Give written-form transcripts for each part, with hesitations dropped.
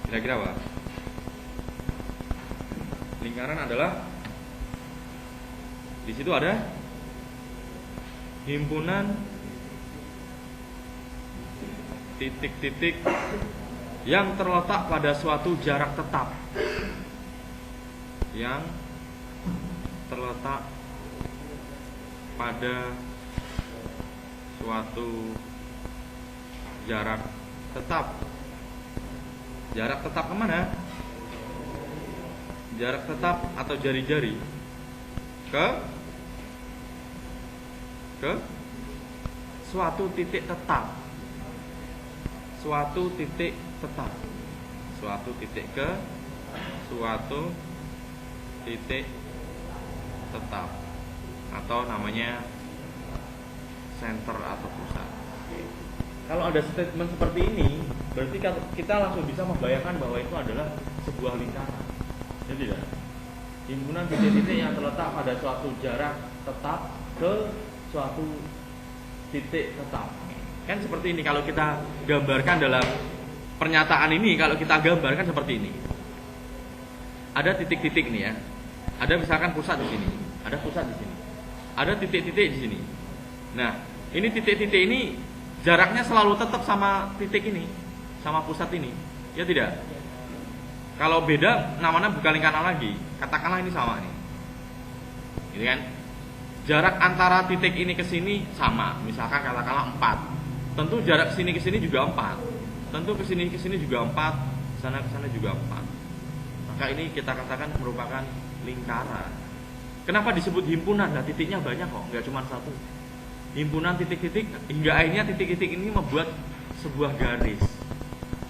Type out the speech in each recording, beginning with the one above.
Kira-kira apa? Lingkaran adalah di situ ada himpunan titik-titik yang terletak pada suatu jarak tetap. Yang terletak pada suatu jarak tetap. Jarak tetap kemana? Jarak tetap atau jari-jari ke suatu titik tetap. Suatu titik tetap. Suatu titik ke suatu titik tetap, atau namanya center atau pusat. Kalau ada statement seperti ini, berarti kita langsung bisa membayangkan bahwa itu adalah sebuah lingkaran. Ya tidak? Himpunan titik-titik yang terletak pada suatu jarak tetap ke suatu titik tetap. Kan seperti ini kalau kita gambarkan dalam pernyataan ini, kalau kita gambarkan seperti ini. Ada titik-titik nih ya. Ada misalkan pusat di sini, ada pusat di sini. Ada titik-titik di sini. Nah, ini titik-titik ini jaraknya selalu tetap sama titik ini, sama pusat ini. Ya tidak? Kalau beda namanya bukan lingkaran lagi. Katakanlah ini sama nih. Ini kan? Jarak antara titik ini ke sini sama. Misalkan katakanlah 4. Tentu jarak sini ke sini juga 4. Tentu ke sini juga 4. Sana ke sana juga 4. Maka ini kita katakan merupakan lingkaran. Kenapa disebut himpunan? Nah, titiknya banyak kok, nggak cuma satu. Himpunan titik-titik hingga akhirnya titik-titik ini membuat sebuah garis,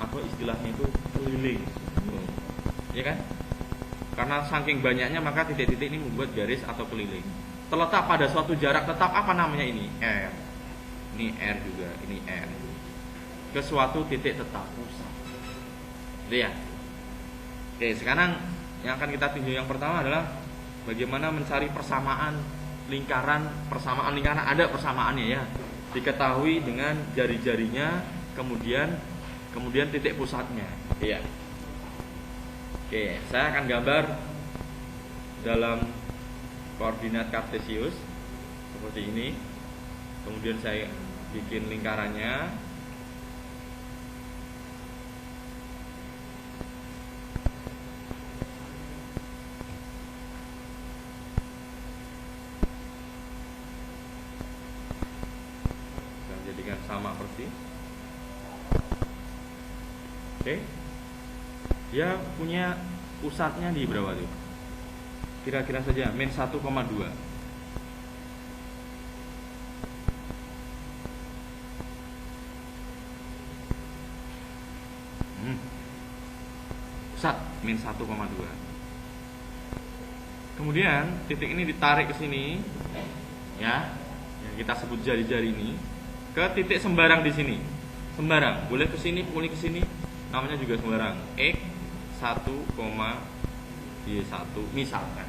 atau istilahnya itu keliling. Ya kan? Karena saking banyaknya maka titik-titik ini membuat garis atau keliling. Terletak pada suatu jarak tetap, apa namanya ini? R. Ini R juga, ini R. Ke suatu titik tetap pusat. Gitu ya. Oke, sekarang yang akan kita tinjau yang pertama adalah bagaimana mencari persamaan lingkaran. Persamaan lingkaran ada persamaannya ya. Diketahui dengan jari-jarinya, kemudian titik pusatnya. Iya. Oke, saya akan gambar dalam koordinat kartesius seperti ini. Kemudian saya bikin lingkarannya. Saya jadikan sama persis. Oke. Dia punya pusatnya di berapa tuh? Kira-kira saja min 1,2. Pusat min 1,2. Kemudian titik ini ditarik ke sini, ya, yang kita sebut jari-jari ini, ke titik sembarang di sini. Sembarang, boleh ke sini, boleh ke sini, namanya juga sembarang. X 1,Y1 misalkan.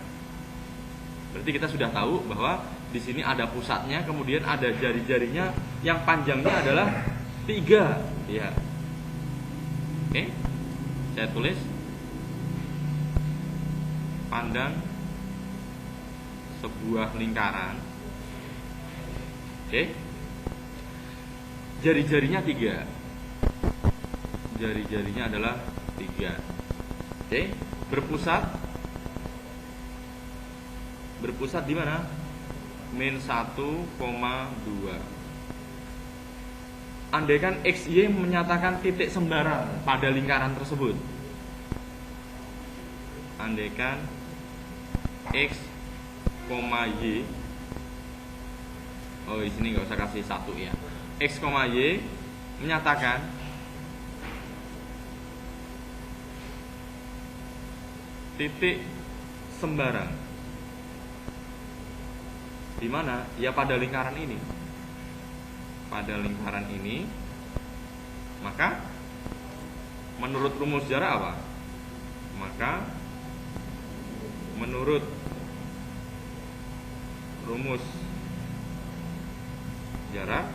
Berarti kita sudah tahu bahwa di sini ada pusatnya, kemudian ada jari-jarinya yang panjangnya adalah 3, ya. Oke. Saya tulis pandang sebuah lingkaran. Oke. Jari-jarinya 3. Jari-jarinya adalah 3. Oke. Berpusat di mana? Min 1,2. Andaikan XY menyatakan titik sembarang pada lingkaran tersebut. Andaikan X, Y. Oh, di sini nggak usah kasih 1 ya. X, Y menyatakan titik sembarang di mana? Ya pada lingkaran ini. Pada lingkaran ini, maka menurut rumus jarak apa? Maka menurut rumus jarak,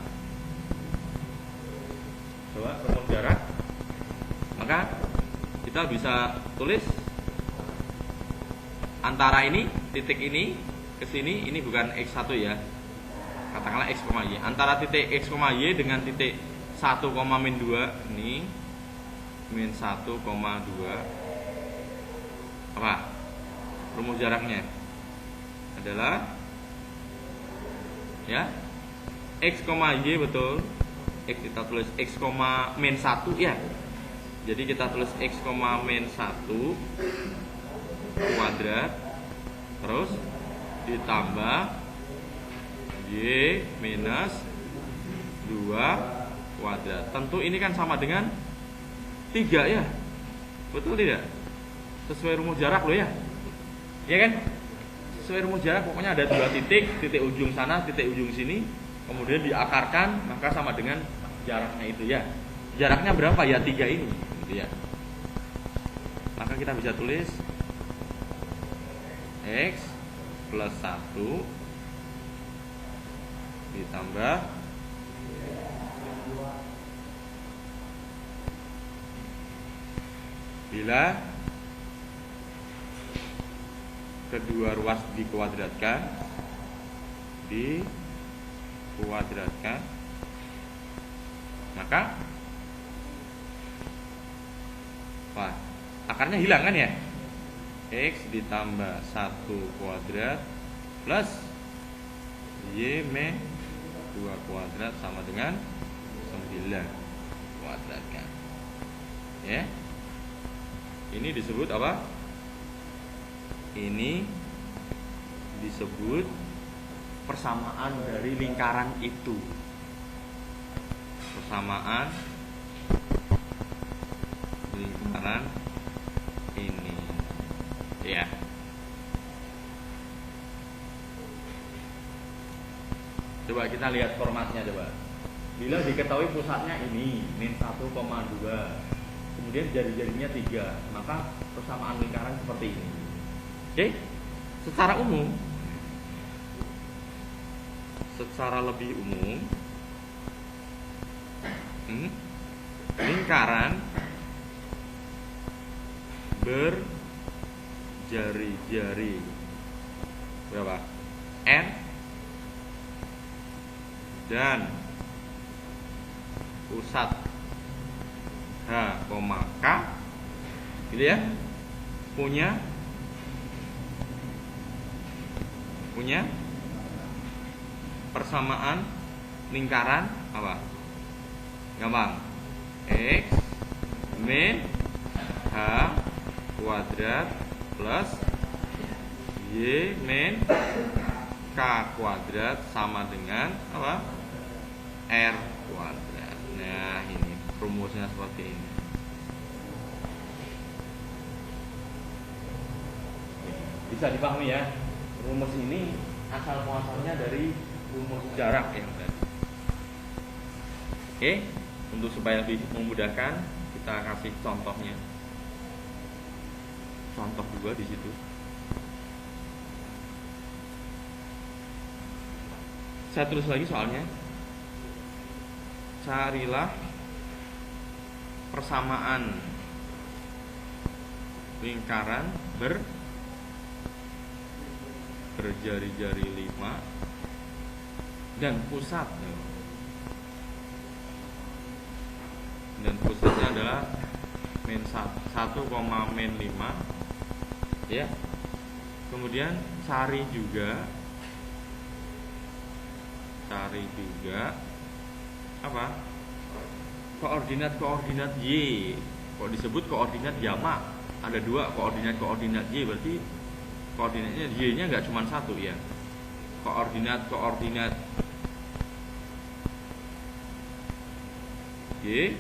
coba rumus jarak, maka kita bisa tulis antara ini, titik ini ke sini, ini bukan X1 ya. Katakanlah X, Y. Antara titik X, Y dengan titik 1, min 2 ini min 1, 2 apa? Rumus jaraknya adalah ya X, Y betul. X kita tulis X, min 1 ya. Jadi kita tulis X, min 1 kuadrat terus ditambah Y minus 2 kuadrat. Tentu ini kan sama dengan 3 ya. Betul tidak? Sesuai rumus jarak loh ya. Ya kan? Sesuai rumus jarak pokoknya ada 2 titik, titik ujung sana, titik ujung sini, kemudian diakarkan maka sama dengan jaraknya itu ya. Jaraknya berapa ya? 3 ini gitu ya. Maka kita bisa tulis X plus 1 ditambah bila kedua ruas dikuadratkan maka wah, akarnya hilang kan ya. X ditambah 1 kuadrat plus Y min 2 kuadrat sama dengan 9 kuadrat kan. Ya. Ini disebut apa? Ini disebut persamaan dari lingkaran itu. Persamaan lingkaran ini. Ya. Coba kita lihat formatnya coba. Bila diketahui pusatnya ini min 1,2, kemudian jari-jarinya 3, maka persamaan lingkaran seperti ini. Oke? Secara umum, secara lebih umum, lingkaran berjari-jari berapa? N dan pusat H, K gitu ya, punya persamaan lingkaran apa? Gampang. X min H kuadrat plus Y min K kuadrat sama dengan apa? R kuadrat. Nah, ini rumusnya seperti ini. Bisa dipahami ya? Rumus ini asal muasalnya dari rumus jarak yang tadi. Oke, untuk supaya lebih memudahkan, kita kasih contohnya. Contoh 2 di situ. Saya tulis lagi soalnya. Carilah persamaan lingkaran berjari-jari 5 dan pusatnya adalah min 1, min 5 ya. Kemudian cari juga apa? Koordinat Y. Kok disebut koordinat jamak? Ada 2 koordinat Y, berarti koordinatnya Y-nya nggak cuma 1 ya. Koordinat Y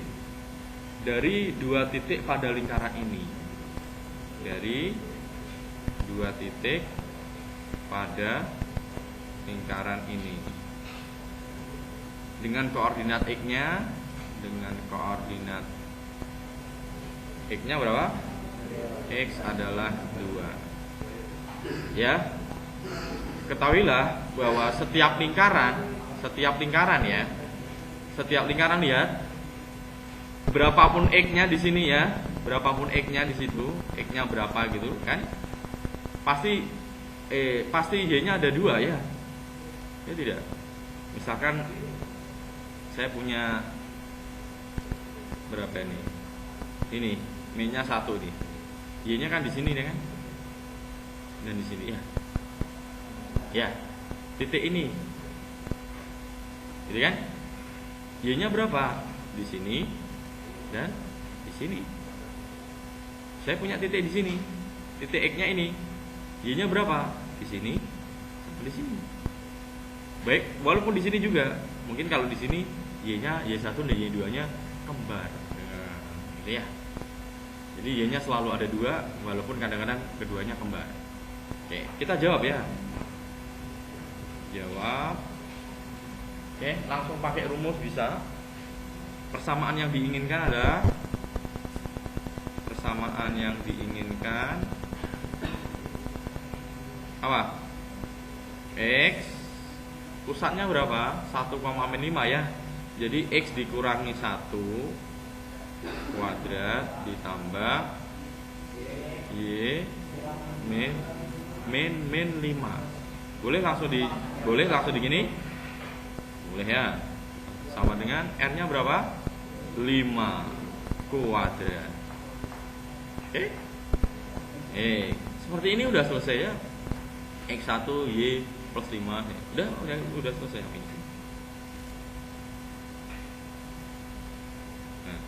dari 2 titik pada lingkaran ini. Dari 2 titik pada lingkaran ini. Dengan koordinat X-nya berapa? X adalah 2. Ya. Ketahuilah bahwa setiap lingkaran lihat berapapun X-nya di sini ya, berapapun X-nya di situ, X-nya berapa gitu kan, pasti Y-nya ada 2 ya. Ya tidak. Misalkan saya punya berapa ini? Ini min-nya 1 nih. Y-nya kan di sini nih kan? Dan di sini ya. Ya. Titik ini. Gitu kan? Y-nya berapa? Di sini dan di sini. Saya punya titik di sini. Titik X-nya ini. Y-nya berapa? Di sini sampai di sini. Baik, walaupun di sini juga. Mungkin kalau di sini Y-nya Y1 dan Y2-nya kembar. Nah, gitu ya. Jadi Y-nya selalu ada 2 walaupun kadang-kadang keduanya kembar. Oke, kita jawab ya. Jawab. Oke, langsung pakai rumus bisa. Persamaan yang diinginkan adalah persamaan yang diinginkan apa? X pusatnya berapa? 1,5 ya. Jadi X dikurangi 1 kuadrat ditambah Y min 5. Boleh langsung di gini? Boleh ya. Sama dengan R-nya berapa? 5 kuadrat. Oke? Seperti ini udah selesai ya. X1 Y plus 5. Udah selesai ini. Nah,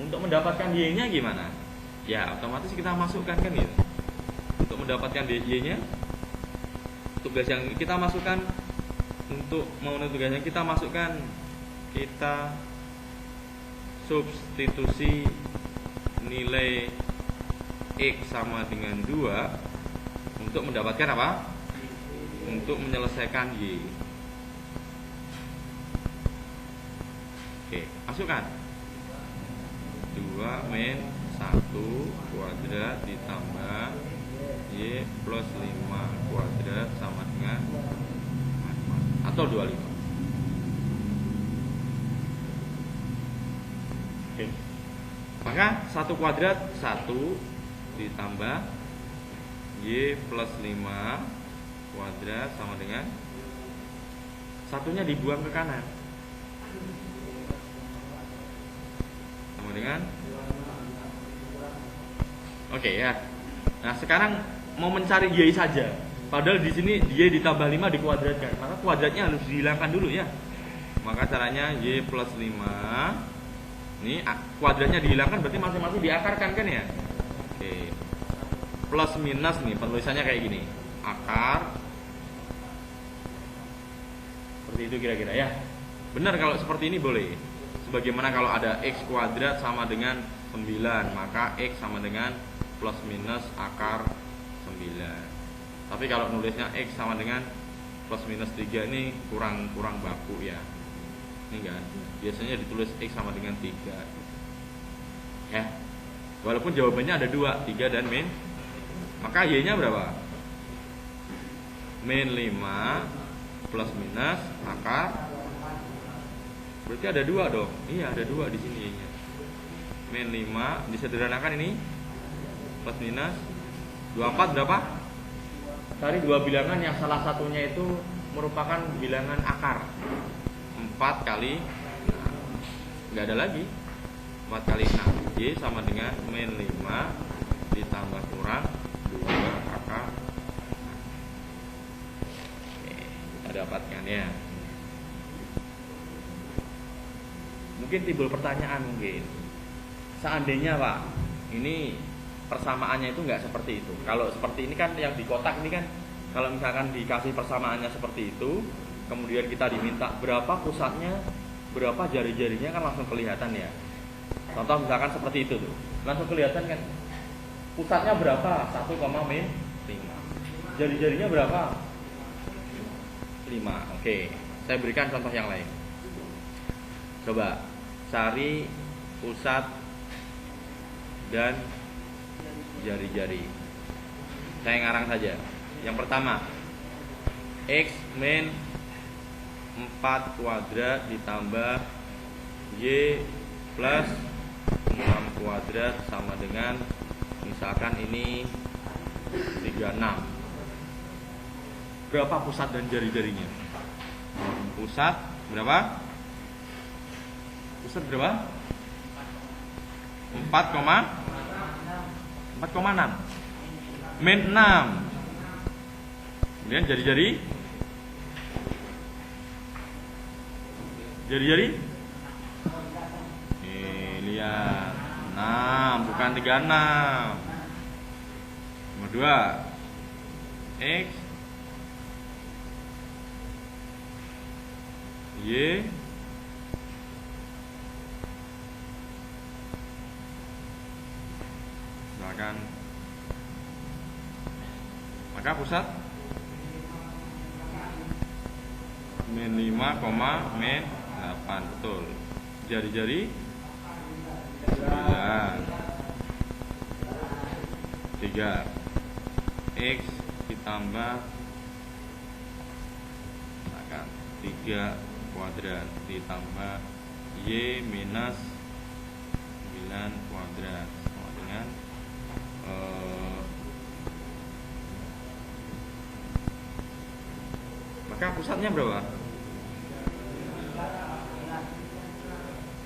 untuk mendapatkan Y-nya gimana? Ya, otomatis kita masukkan kan gitu. Untuk mendapatkan Y-nya, tugas yang kita masukkan untuk memenuhi tugasnya kita masukkan, kita substitusi nilai X sama dengan 2 untuk mendapatkan apa? Untuk menyelesaikan Y. Oke, masukkan 2 min 1 kuadrat ditambah Y plus 5 kuadrat sama dengan 4 atau 25. Oke. Maka 1 kuadrat 1 ditambah Y plus 5 kuadrat sama dengan satunya dibuang ke kanan sama dengan oke ya. Nah sekarang mau mencari Y saja, padahal di sini Y ditambah 5 dikuadratkan, maka kuadratnya harus dihilangkan dulu ya. Maka caranya Y plus 5 ini kuadratnya dihilangkan, berarti masing-masing diakarkan kan ya. Oke. Plus minus nih penulisannya kayak gini, akar seperti itu kira-kira ya. Benar kalau seperti ini boleh. Sebagaimana kalau ada X kuadrat sama dengan 9, maka X sama dengan plus minus akar 9. Tapi kalau nulisnya X sama dengan plus minus 3 ini kurang baku ya. Ini enggak. Biasanya ditulis X sama dengan 3. Ya. Walaupun jawabannya ada 2, 3 dan min. Maka Y-nya berapa? Min 5 plus minus akar, berarti ada 2 dong. Iya, ada 2 di sini Y-nya. Min 5 disederhanakan ini plus minus 24 berapa? Cari 2 bilangan yang salah satunya itu merupakan bilangan akar. 4 kali 6. Enggak ada lagi. 4 kali 6. Y sama dengan min 5 ditambah kurang 2 akar. Oke, kita dapatkan ya. Mungkin timbul pertanyaan mungkin. Seandainya Pak, ini persamaannya itu enggak seperti itu. Kalau seperti ini kan yang di kotak ini kan, kalau misalkan dikasih persamaannya seperti itu, kemudian kita diminta berapa pusatnya, berapa jari-jarinya, kan langsung kelihatan ya. Contoh misalkan seperti itu tuh, langsung kelihatan kan. Pusatnya berapa? 1,5. Jari-jarinya berapa? 5. Oke, saya berikan contoh yang lain. Coba cari pusat dan jari-jari. Saya ngarang saja. Yang pertama, X min 4 kuadrat ditambah Y plus kuadrat sama dengan, misalkan ini 36. Berapa pusat dan jari-jarinya? Pusat berapa? Pusat berapa? 4,6. Min 6. Kemudian jari-jari? Jari-jari? Lihat. 6, bukan 36. Nomor 2. X Y misalkan, maka pusat min 5, min 8. Betul. Jari-jari 9. 3. X ditambah, misalkan 3 kuadrat ditambah Y minus 9 kuadrat sama dengan maka pusatnya berapa?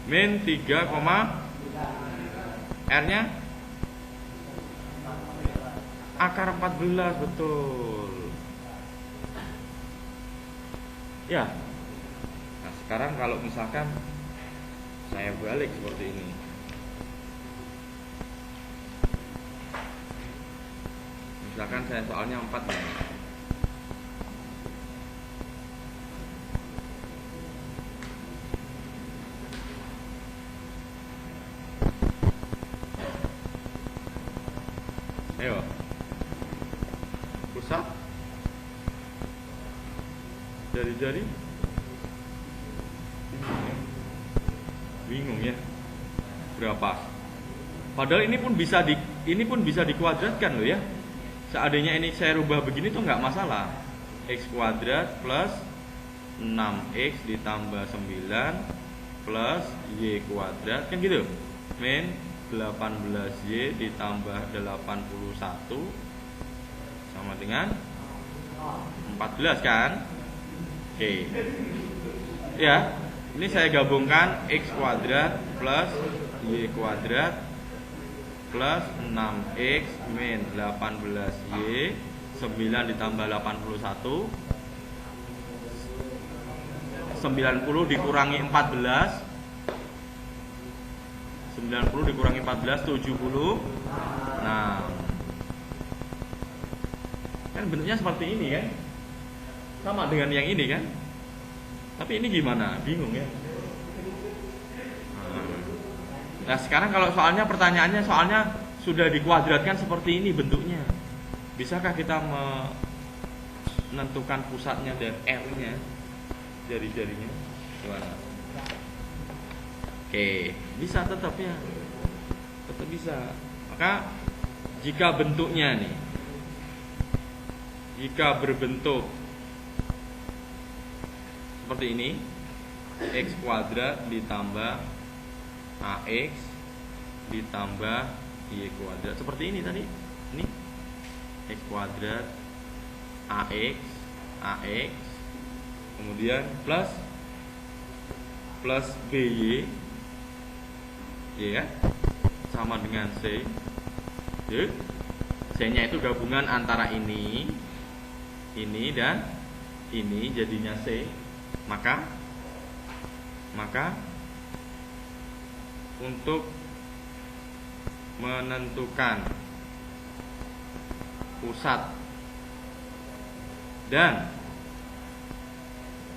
Min 3, R nya akar 14. Betul. Ya. Nah, sekarang kalau misalkan saya balik seperti ini, misalkan saya soalnya 4 nih. Ayo. Pusat jari-jari bingung ya berapa? Padahal ini pun bisa dikuadratkan loh ya. Seandainya ini saya rubah begini tuh nggak masalah. X kuadrat plus 6x ditambah 9 plus y kuadrat kan gitu. Min 18y ditambah 81 sama dengan 14 kan? Oke. Ya, ini saya gabungkan x kuadrat plus y kuadrat plus 6x min 18y 9 ditambah 81 90 dikurangi 14 90 dikurangi 14 70. Nah, kan bentuknya seperti ini kan, sama dengan yang ini kan, tapi ini gimana? Bingung ya. Nah sekarang kalau soalnya pertanyaannya soalnya sudah dikuadratkan seperti ini bentuknya, bisakah kita menentukan pusatnya dan R-nya, jari-jarinya gimana? Oke, bisa tetap ya, tetap bisa. Maka jika bentuknya nih, jika berbentuk seperti ini, x kuadrat ditambah ax ditambah y kuadrat, seperti ini tadi, ini x kuadrat ax kemudian plus by ya kan? Sama dengan c. C-nya itu gabungan antara ini dan ini jadinya c. Maka untuk menentukan pusat dan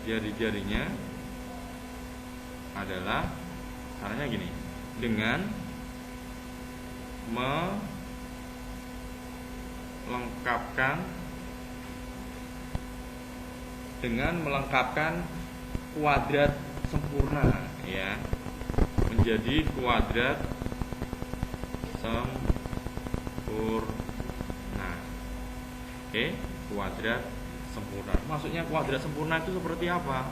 jari-jarinya adalah caranya gini, dengan melengkapkan kuadrat sempurna ya, menjadi kuadrat sempurna. Oke, kuadrat sempurna. Maksudnya kuadrat sempurna itu seperti apa?